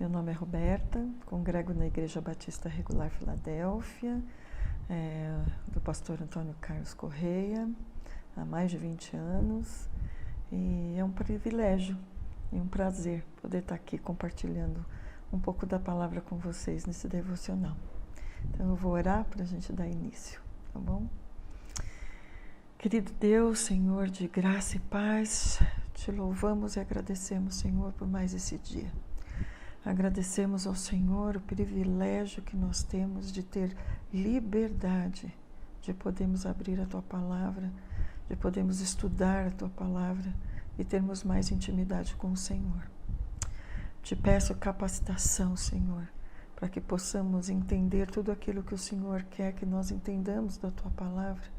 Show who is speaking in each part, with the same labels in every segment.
Speaker 1: Meu nome é Roberta, congrego na Igreja Batista Regular Filadélfia, do pastor Antônio Carlos Correia, há mais de 20 anos. E é um privilégio e um prazer poder estar aqui compartilhando um pouco da palavra com vocês nesse devocional. Então eu vou orar para a gente dar início, tá bom? Querido Deus, Senhor de graça e paz, te louvamos e agradecemos, Senhor, por mais esse dia. Agradecemos ao Senhor o privilégio que nós temos de ter liberdade, de podermos abrir a Tua Palavra, de podermos estudar a Tua Palavra e termos mais intimidade com o Senhor. Te peço capacitação, Senhor, para que possamos entender tudo aquilo que o Senhor quer que nós entendamos da Tua Palavra,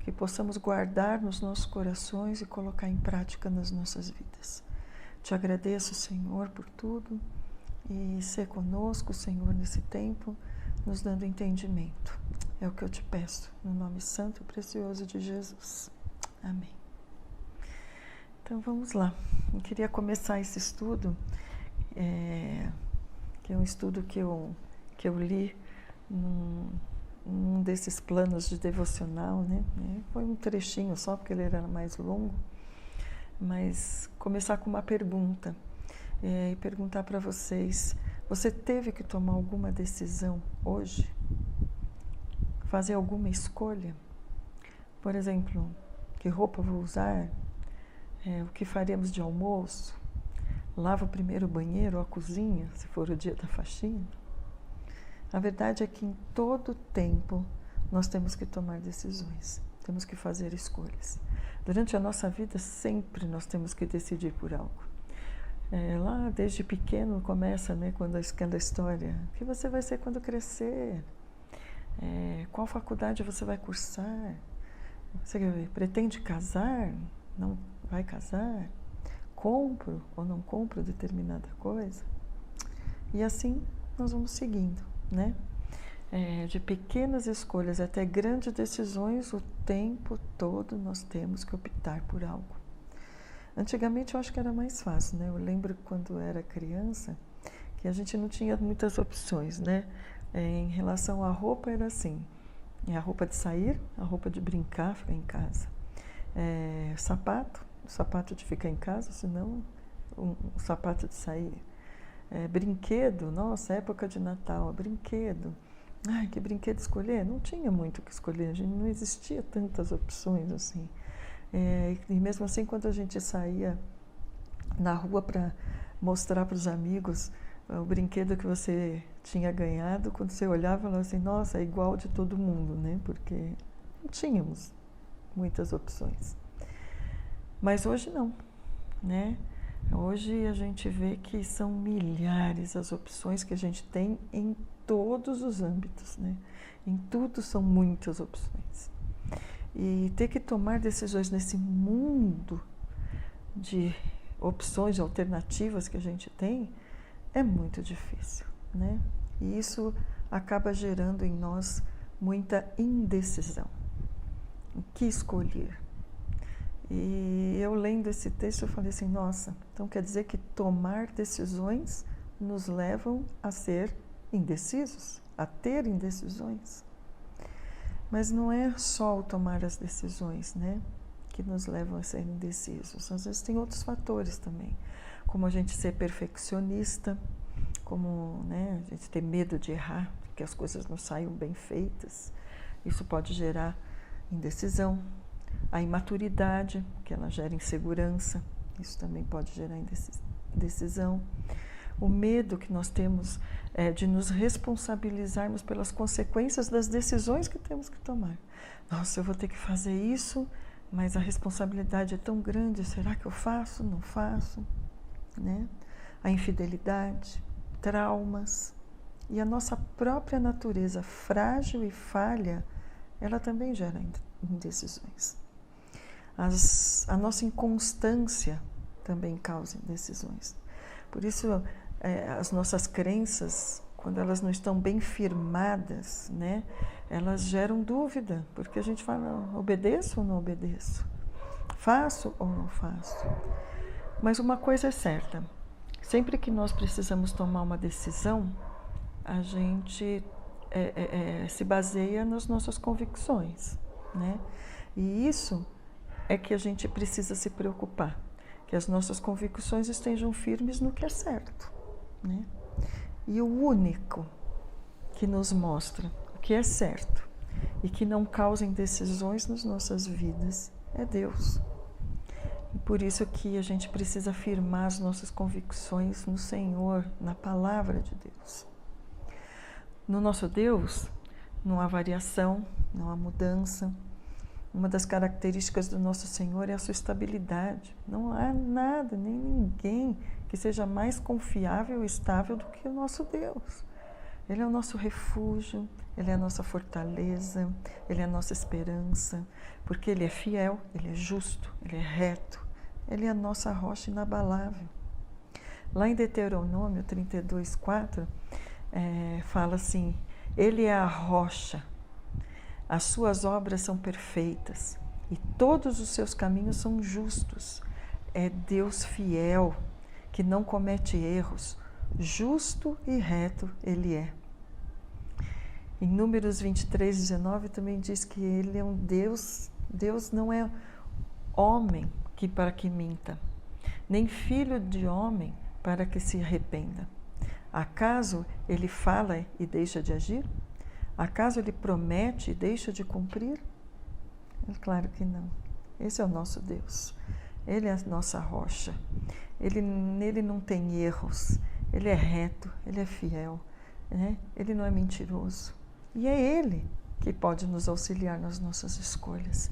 Speaker 1: que possamos guardar nos nossos corações e colocar em prática nas nossas vidas. Te agradeço, Senhor, por tudo. E ser conosco, Senhor, nesse tempo, nos dando entendimento. É o que eu te peço, no nome santo e precioso de Jesus. Amém. Então vamos lá. Eu queria começar esse estudo, que é um estudo que eu li num desses planos de devocional, né? Foi um trechinho só, porque ele era mais longo, mas começar com uma pergunta. E perguntar para vocês, você teve que tomar alguma decisão hoje? Fazer alguma escolha? Por exemplo, que roupa vou usar? O que faremos de almoço? Lavo primeiro o banheiro ou a cozinha, se for o dia da faxina? A verdade é que em todo tempo nós temos que tomar decisões, temos que fazer escolhas. Durante a nossa vida sempre nós temos que decidir por algo. Lá desde pequeno começa, né, quando aquela história, o que você vai ser quando crescer? Qual faculdade você vai cursar? Você pretende casar? Não vai casar? Compro ou não compro determinada coisa? E assim nós vamos seguindo, né? De pequenas escolhas até grandes decisões, o tempo todo nós temos que optar por algo. Antigamente eu acho que era mais fácil, né? Eu lembro quando era criança que a gente não tinha muitas opções, né? Em relação à roupa era assim, a roupa de sair, a roupa de brincar, ficar em casa. Sapato de ficar em casa, senão o sapato de sair. Brinquedo, nossa, época de Natal, brinquedo. Ai, que brinquedo escolher? Não tinha muito o que escolher, a gente não existia tantas opções assim. E mesmo assim, quando a gente saía na rua para mostrar para os amigos o brinquedo que você tinha ganhado, quando você olhava, falava assim, nossa, é igual de todo mundo, né? Porque não tínhamos muitas opções. Mas hoje não, né? Hoje a gente vê que são milhares as opções que a gente tem em todos os âmbitos, né? Em tudo são muitas opções. E ter que tomar decisões nesse mundo de opções, de alternativas que a gente tem, é muito difícil, né? E isso acaba gerando em nós muita indecisão. O que escolher? E eu lendo esse texto, eu falei assim, nossa, então quer dizer que tomar decisões nos levam a ser indecisos, a ter indecisões? Mas não é só o tomar as decisões, né, que nos levam a ser indecisos. Às vezes tem outros fatores também, como a gente ser perfeccionista, como, né, a gente ter medo de errar, que as coisas não saiam bem feitas. Isso pode gerar indecisão. A imaturidade, que ela gera insegurança, isso também pode gerar indecisão. O medo que nós temos de nos responsabilizarmos pelas consequências das decisões que temos que tomar. Nossa, eu vou ter que fazer isso, mas a responsabilidade é tão grande, será que eu faço? Não faço? Né? A infidelidade, traumas e a nossa própria natureza frágil e falha, ela também gera indecisões. A nossa inconstância também causa indecisões. Por isso, as nossas crenças, quando elas não estão bem firmadas, né, elas geram dúvida, porque a gente fala, obedeço ou não obedeço? Faço ou não faço? Mas uma coisa é certa, Sempre que nós precisamos tomar uma decisão, a gente se baseia nas nossas convicções, né? E isso é que a gente precisa se preocupar, que as nossas convicções estejam firmes no que é certo, né? E o único que nos mostra o que é certo e que não causa indecisões nas nossas vidas é Deus. E por isso que a gente precisa afirmar as nossas convicções no Senhor, na palavra de Deus. No nosso Deus, não há variação, não há mudança. Uma das características do nosso Senhor é a sua estabilidade. Não há nada, nem ninguém que seja mais confiável e estável do que o nosso Deus. Ele é o nosso refúgio, Ele é a nossa fortaleza, Ele é a nossa esperança, porque Ele é fiel, Ele é justo, Ele é reto, Ele é a nossa rocha inabalável. Lá em Deuteronômio 32:4, fala assim: Ele é a rocha, as suas obras são perfeitas e todos os seus caminhos são justos. É Deus fiel, que não comete erros, justo e reto Ele é. Em Números 23:19 também diz que Ele é um Deus não é homem para que minta, nem filho de homem para que se arrependa. Acaso Ele fala e deixa de agir? Acaso Ele promete e deixa de cumprir? É claro que não. Esse é o nosso Deus. Ele é a nossa rocha. Nele não tem erros. Ele é reto, Ele é fiel, né? Ele não é mentiroso. E é Ele que pode nos auxiliar nas nossas escolhas.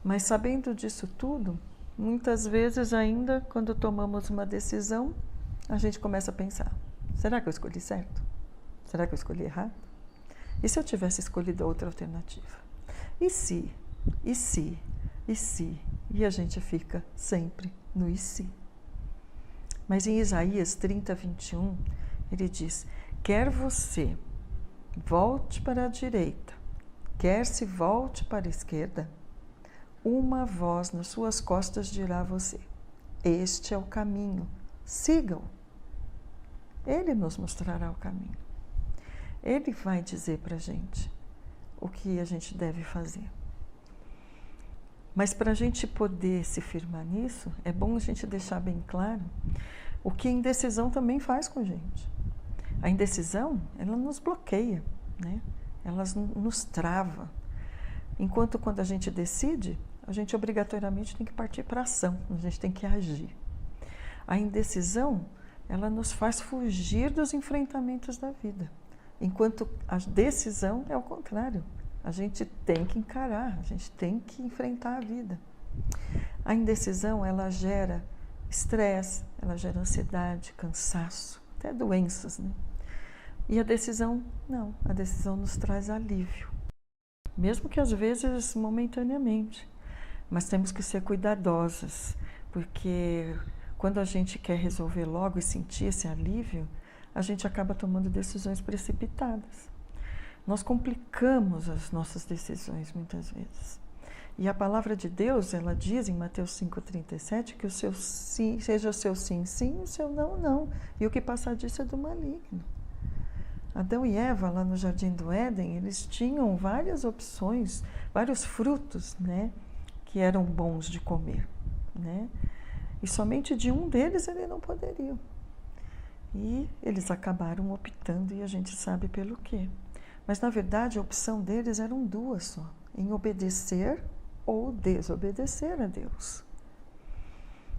Speaker 1: Mas sabendo disso tudo, muitas vezes ainda, quando tomamos uma decisão, a gente começa a pensar: será que eu escolhi certo? Será que eu escolhi errado? E se eu tivesse escolhido outra alternativa? E se? E se? E se? E a gente fica sempre no e se. Mas em Isaías 30:21, ele diz: quer você volte para a direita, quer se volte para a esquerda, uma voz nas suas costas dirá a você: este é o caminho, sigam. Ele nos mostrará o caminho. Ele vai dizer para a gente o que a gente deve fazer. Mas para a gente poder se firmar nisso, é bom a gente deixar bem claro o que a indecisão também faz com a gente. A indecisão, ela nos bloqueia, né? Ela nos trava. Enquanto quando a gente decide, a gente obrigatoriamente tem que partir para a ação, a gente tem que agir. A indecisão, ela nos faz fugir dos enfrentamentos da vida. Enquanto a decisão é o contrário. A gente tem que encarar, a gente tem que enfrentar a vida. A indecisão, ela gera estresse, ela gera ansiedade, cansaço, até doenças, né? E a decisão, não. A decisão nos traz alívio. Mesmo que às vezes momentaneamente. Mas temos que ser cuidadosas, porque quando a gente quer resolver logo e sentir esse alívio, a gente acaba tomando decisões precipitadas. Nós complicamos as nossas decisões muitas vezes. E a palavra de Deus, ela diz em Mateus 5:37 que o seu sim, seja o seu sim, sim, o seu não, não. E o que passar disso é do maligno. Adão e Eva, lá no Jardim do Éden, eles tinham várias opções, vários frutos, né, que eram bons de comer, né? E somente de um deles eles não poderiam. E eles acabaram optando, e a gente sabe pelo quê. Mas, na verdade, a opção deles eram duas só: em obedecer ou desobedecer a Deus.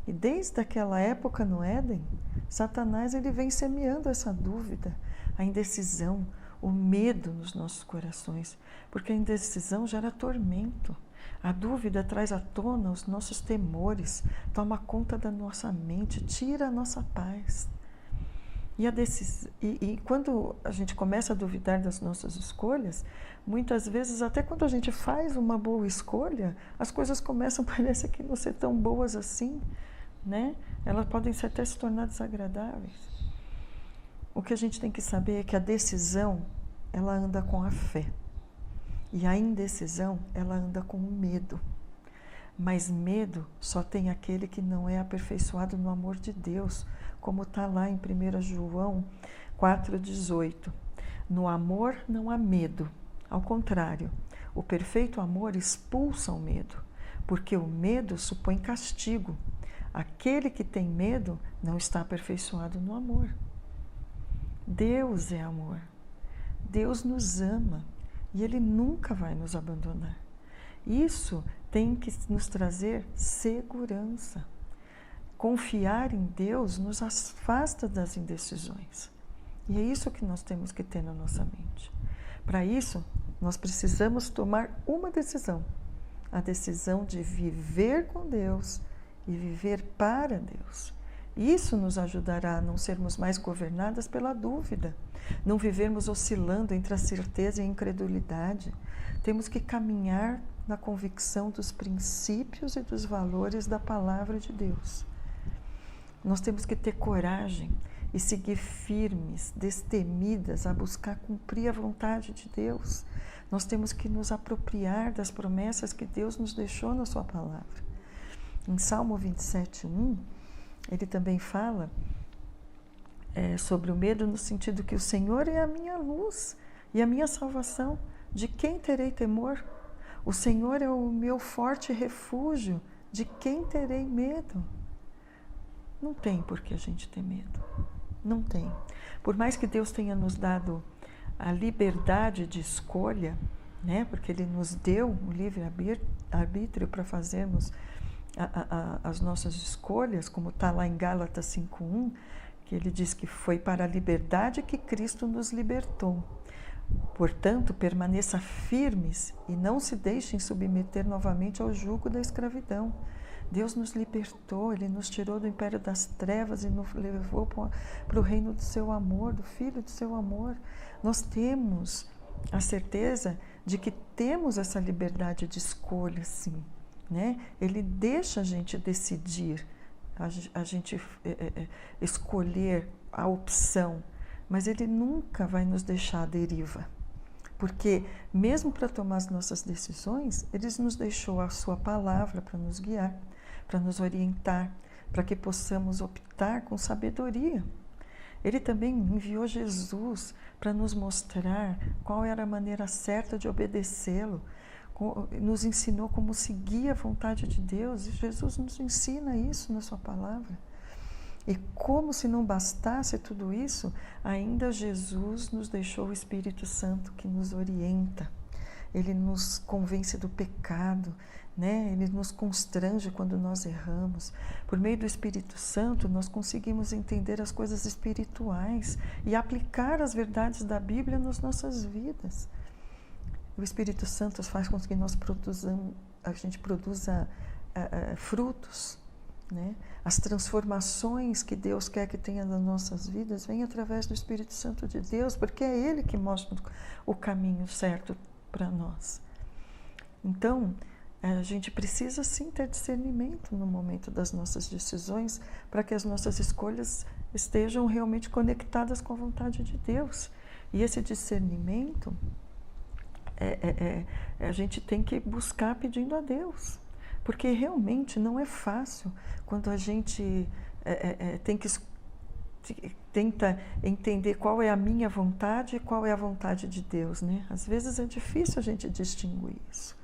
Speaker 1: E desde aquela época no Éden, Satanás ele vem semeando essa dúvida, a indecisão, o medo nos nossos corações, porque a indecisão gera tormento. A dúvida traz à tona os nossos temores, toma conta da nossa mente, tira a nossa paz. E quando a gente começa a duvidar das nossas escolhas, muitas vezes, até quando a gente faz uma boa escolha, as coisas começam, parece que não ser tão boas assim, né? Elas podem até se tornar desagradáveis. O que a gente tem que saber é que a decisão, ela anda com a fé. E a indecisão, ela anda com o medo. Mas medo só tem aquele que não é aperfeiçoado no amor de Deus, como está lá em 1 João 4,18. No amor não há medo, ao contrário, o perfeito amor expulsa o medo, porque o medo supõe castigo. Aquele que tem medo não está aperfeiçoado no amor. Deus é amor. Deus nos ama e Ele nunca vai nos abandonar. Isso tem que nos trazer segurança. Confiar em Deus nos afasta das indecisões. E é isso que nós temos que ter na nossa mente. Para isso, nós precisamos tomar uma decisão. A decisão de viver com Deus e viver para Deus. Isso nos ajudará a não sermos mais governadas pela dúvida, não vivermos oscilando entre a certeza e a incredulidade. Temos que caminhar na convicção dos princípios e dos valores da palavra de Deus. Nós temos que ter coragem e seguir firmes, destemidas a buscar cumprir a vontade de Deus. Nós temos que nos apropriar das promessas que Deus nos deixou na sua palavra. Em Salmo 27:1, ele também fala sobre o medo no sentido que o Senhor é a minha luz e a minha salvação. De quem terei temor? O Senhor é o meu forte refúgio. De quem terei medo? Não tem por que a gente ter medo. Não tem. Por mais que Deus tenha nos dado a liberdade de escolha, né? Porque Ele nos deu o livre-arbítrio para fazermos as nossas escolhas, como está lá em Gálatas 5:1, que ele diz que foi para a liberdade que Cristo nos libertou. Portanto, permaneça firmes e não se deixem submeter novamente ao jugo da escravidão. Deus nos libertou, Ele nos tirou do império das trevas e nos levou para o reino do seu amor, do Filho do seu amor. Nós temos a certeza de que temos essa liberdade de escolha, sim. Né? Ele deixa a gente decidir, a gente escolher a opção, mas Ele nunca vai nos deixar à deriva. Porque mesmo para tomar as nossas decisões, Ele nos deixou a sua palavra para nos guiar, para nos orientar, para que possamos optar com sabedoria. Ele também enviou Jesus para nos mostrar qual era a maneira certa de obedecê-lo, nos ensinou como seguir a vontade de Deus, e Jesus nos ensina isso na sua palavra. E como se não bastasse tudo isso, ainda Jesus nos deixou o Espírito Santo que nos orienta. Ele nos convence do pecado, né? Ele nos constrange quando nós erramos. Por meio do Espírito Santo, nós conseguimos entender as coisas espirituais e aplicar as verdades da Bíblia nas nossas vidas. O Espírito Santo faz com que a gente produza frutos, né? As transformações que Deus quer que tenha nas nossas vidas vêm através do Espírito Santo de Deus, porque é Ele que mostra o caminho certo para nós. Então, a gente precisa sim ter discernimento no momento das nossas decisões, para que as nossas escolhas estejam realmente conectadas com a vontade de Deus. E esse discernimento a gente tem que buscar pedindo a Deus, porque realmente não é fácil quando a gente tenta entender qual é a minha vontade e qual é a vontade de Deus, né? Às vezes é difícil a gente distinguir isso.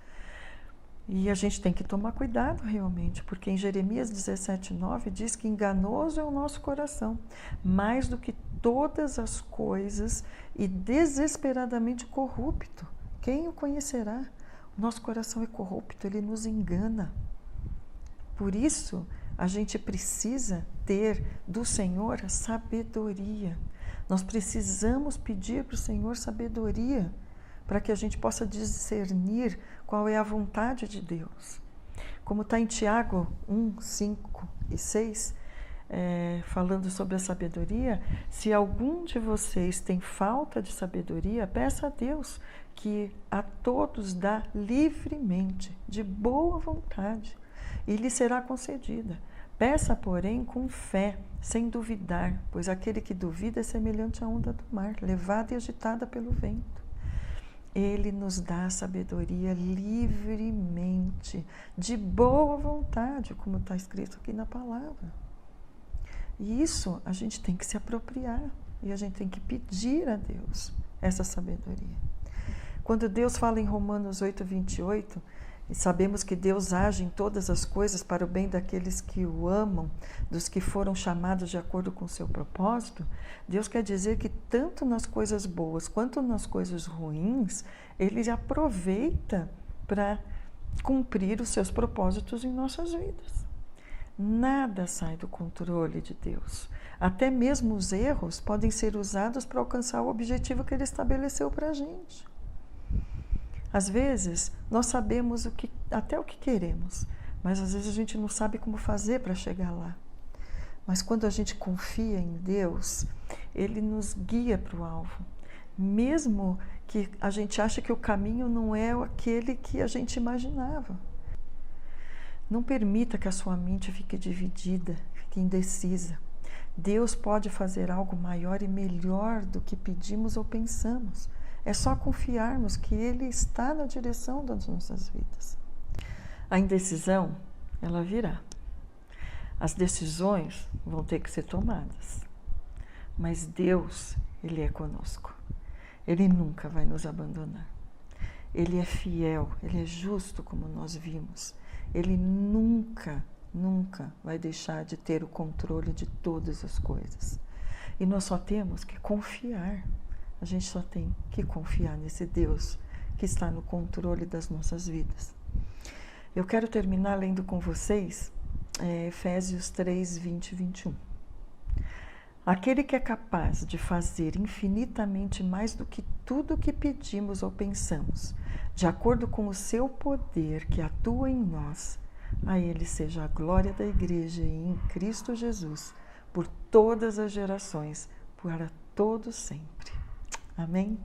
Speaker 1: E a gente tem que tomar cuidado realmente, porque em Jeremias 17:9 diz que enganoso é o nosso coração, mais do que todas as coisas, e desesperadamente corrupto. Quem o conhecerá? O nosso coração é corrupto, ele nos engana. Por isso, a gente precisa ter do Senhor a sabedoria. Nós precisamos pedir para o Senhor sabedoria, para que a gente possa discernir qual é a vontade de Deus. Como está em Tiago 1:5 e 6, falando sobre a sabedoria, se algum de vocês tem falta de sabedoria, peça a Deus, que a todos dá livremente, de boa vontade, e lhe será concedida. Peça, porém, com fé, sem duvidar, pois aquele que duvida é semelhante à onda do mar, levada e agitada pelo vento. Ele nos dá sabedoria livremente, de boa vontade, como está escrito aqui na palavra. E isso a gente tem que se apropriar e a gente tem que pedir a Deus essa sabedoria. Quando Deus fala em Romanos 8:28, e sabemos que Deus age em todas as coisas para o bem daqueles que o amam, dos que foram chamados de acordo com o seu propósito, Deus quer dizer que tanto nas coisas boas quanto nas coisas ruins, Ele aproveita para cumprir os seus propósitos em nossas vidas. Nada sai do controle de Deus. Até mesmo os erros podem ser usados para alcançar o objetivo que Ele estabeleceu para a gente. Às vezes, nós sabemos até o que queremos, mas às vezes a gente não sabe como fazer para chegar lá. Mas quando a gente confia em Deus, Ele nos guia para o alvo. Mesmo que a gente ache que o caminho não é aquele que a gente imaginava. Não permita que a sua mente fique dividida, fique indecisa. Deus pode fazer algo maior e melhor do que pedimos ou pensamos. É só confiarmos que Ele está na direção das nossas vidas. A indecisão, ela virá. As decisões vão ter que ser tomadas. Mas Deus, Ele é conosco. Ele nunca vai nos abandonar. Ele é fiel, Ele é justo, como nós vimos. Ele nunca vai deixar de ter o controle de todas as coisas. E nós só temos que confiar. A gente só tem que confiar nesse Deus que está no controle das nossas vidas. Eu quero terminar lendo com vocês Efésios 3, 20 e 21. Aquele que é capaz de fazer infinitamente mais do que tudo o que pedimos ou pensamos, de acordo com o seu poder que atua em nós, a Ele seja a glória da Igreja e em Cristo Jesus, por todas as gerações, para todo sempre. Amém?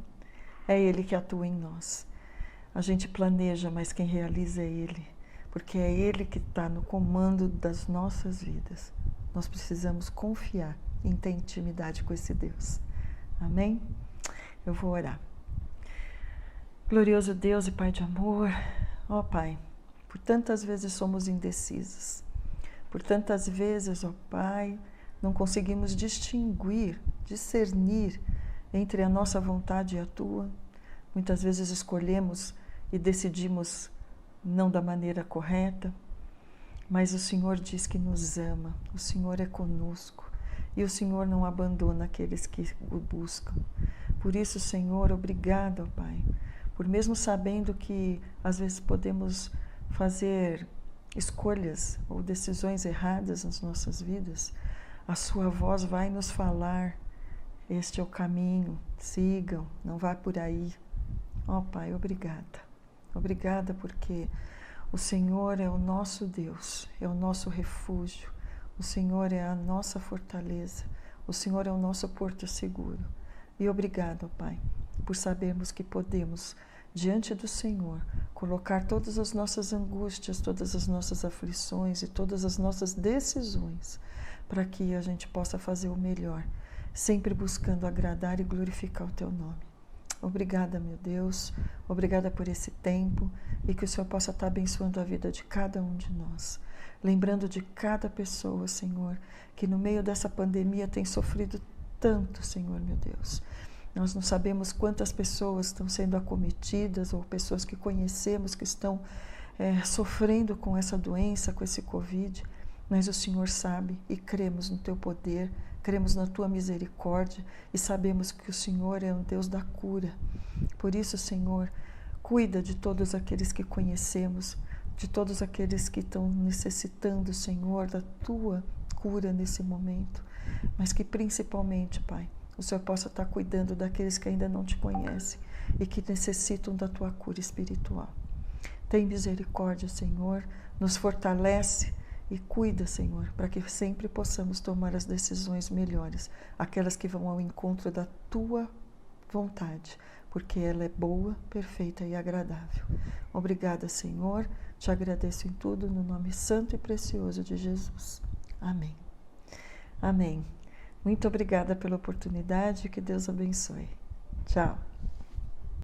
Speaker 1: É Ele que atua em nós. A gente planeja, mas quem realiza é Ele, porque é Ele que está no comando das nossas vidas. Nós precisamos confiar em ter intimidade com esse Deus. Amém? Eu vou orar. Glorioso Deus e Pai de amor, ó Pai, por tantas vezes somos indecisas, por tantas vezes, ó Pai, não conseguimos distinguir, discernir entre a nossa vontade e a Tua. Muitas vezes escolhemos e decidimos não da maneira correta, mas o Senhor diz que nos ama, o Senhor é conosco e o Senhor não abandona aqueles que o buscam. Por isso, Senhor, obrigado, ó Pai, por mesmo sabendo que às vezes podemos fazer escolhas ou decisões erradas nas nossas vidas, a Sua voz vai nos falar: este é o caminho, sigam, não vá por aí. Ó Pai, obrigada. Obrigada porque o Senhor é o nosso Deus, é o nosso refúgio, o Senhor é a nossa fortaleza, o Senhor é o nosso porto seguro. E obrigado, ó Pai, por sabermos que podemos, diante do Senhor, colocar todas as nossas angústias, todas as nossas aflições e todas as nossas decisões, para que a gente possa fazer o melhor, sempre buscando agradar e glorificar o Teu nome. Obrigada, meu Deus, obrigada por esse tempo e que o Senhor possa estar abençoando a vida de cada um de nós. Lembrando de cada pessoa, Senhor, que no meio dessa pandemia tem sofrido tanto, Senhor, meu Deus. Nós não sabemos quantas pessoas estão sendo acometidas ou pessoas que conhecemos que estão sofrendo com essa doença, com esse Covid, mas o Senhor sabe e cremos no Teu poder, cremos na Tua misericórdia e sabemos que o Senhor é um Deus da cura. Por isso, Senhor, cuida de todos aqueles que conhecemos, de todos aqueles que estão necessitando, Senhor, da Tua cura nesse momento, mas que principalmente, Pai, o Senhor possa estar cuidando daqueles que ainda não Te conhecem e que necessitam da Tua cura espiritual. Tem misericórdia, Senhor, nos fortalece e cuida, Senhor, para que sempre possamos tomar as decisões melhores, aquelas que vão ao encontro da Tua vontade, porque ela é boa, perfeita e agradável. Obrigada, Senhor, Te agradeço em tudo, no nome santo e precioso de Jesus. Amém. Amém. Muito obrigada pela oportunidade e que Deus abençoe. Tchau.